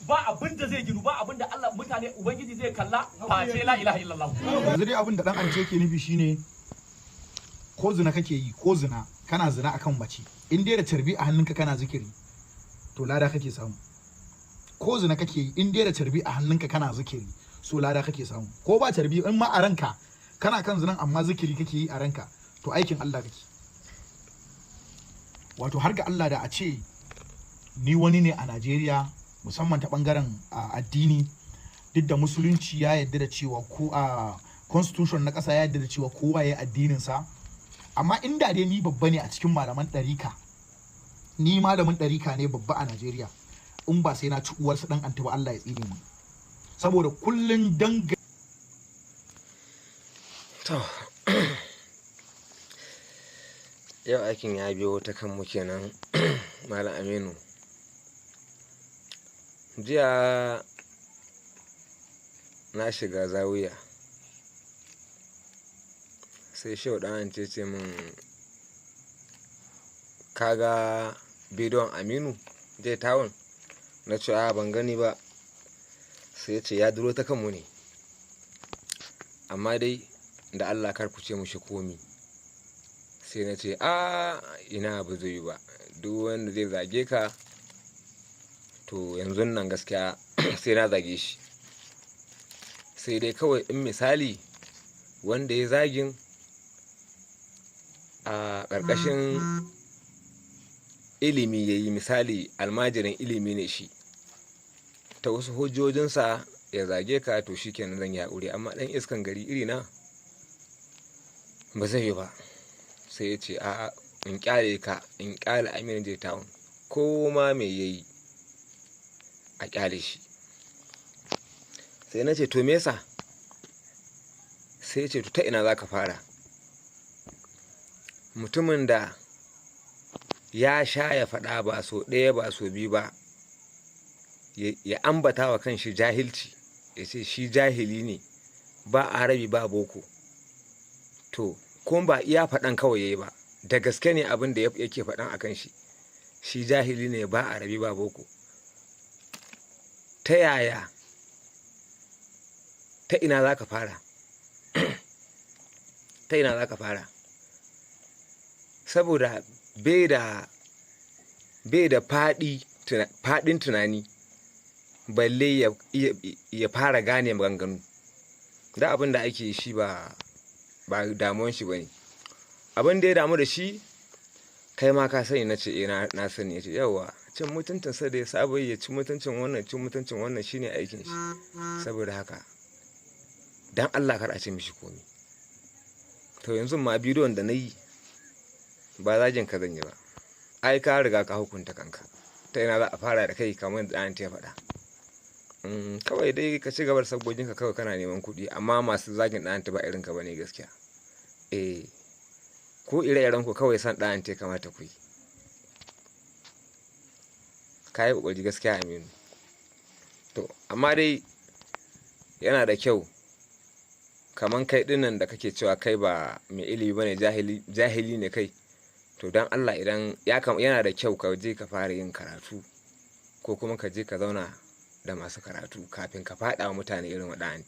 ba abin da zai ginu, ba abin da Allah mutane ubangiji zai kalla face la ilaha illallah. Yanzu dai abin da dan ance yake nufi shine ko zina kake yi, ko zina kana zina akan mace, in dai da tarbi a hannunka kana zikiri to lada kake samu. Ko zina kake yi in dai da tarbi a hannunka kana zikiri so lada kake samu. Ko ba tarbi in ma a ranka kana kan zinan amma zikiri kake yi a ranka to aikin Allah kake. Wato har ga Allah da a ce ni wani ne a Najeriya musamman ta bangaren addini, duk da musulunci ya yarda da cewa ko a constitution na ƙasa ya yarda da cewa kowa ya addinin sa, amma inda dai ni babba ne a cikin malaman ɗarika, ni malamin ɗarika ne babba a Najeriya, in ba sai na ci uwarsa dan anti ba Allah ya tsine mu, saboda kullun danga to yau aikin ya biyo ta kan mu kenan. Malam Aminu, jiya na shiga zawiya sai shehu dan ce min kaga bidiyon Aminu J Town, na ce a ban gani ba, sai ya ce ya duro ta kanmu ne, amma dai da Allah kar ku ce mushi komi. Sai na ce a ina ba zai yi ba, duk wanda zai zage ka to yanzu nan gaskiya sai na zage shi, sai dai kawai in misali wanda ya zagin a ƙarƙashin ilimi ya yi, misali almajirin ilimi ne shi, ta wasu hujjojinsa ya zage ka to shi kenan zan yi haƙuri, amma ɗan iskan gari irina ba zai yi ba. Sai ya ce a in ƙyale ka, in ƙyale Aminu J Town, ko ma me ya yi a ƙyale shi. Sai na ce to me yasa? Sai ya ce to ta ina za ka fara? Mutumin da ya sha ya faɗa ba so ɗaya ba so biyu ba, ya ambata wa kan shi jahilci, ya ce shi jahili ne, ba arabi ba boko, to kuma ba iya faɗan kawai ya yi ba, da gaske ne abin da yake faɗan a kan shi, shi jahili ne, ba arabi ba boko. Ta yaya, ta ina za ka fara? Ta ina za ka fara? Saboda bai da faɗin tunani balle ya fara gane maganganu, da abin da ake shi ba damuwan shi ba ne. Abin da ya damu da shi kai ma ka sani. Na ce na sani. Ya ce yawa, cin mutuncinsa da ya saba ya ci mutuncin wannan shine aikin shi, saboda haka dan Allah kar a ce mishi komi. To yanzu ma bidiyon da na yi ba zagin ka zan yi ba, ai ka riga ka hukunta kanka, ta ina za a fara da kai kamar da an ta faɗa. Kawai dai ka ci gabar sabgogin ka, kawai kana neman kuɗi, amma masu zagin ɗan ba irin ka bane gaskiya. Ko ire-iren ku kawai san ɗan ta kamata ku yi. Ka yi ƙoƙari gaskiya Aminu. To amma dai yana da kyau, kaman kai dinnan da kake cewa kai ba mai ilimi bane, jahili ne kai, to dan Allah idan yana da kyau ka je ka fara yin karatu, ko kuma ka je ka zauna da masu karatu kafin ka faɗa wa mutane irin waɗannan.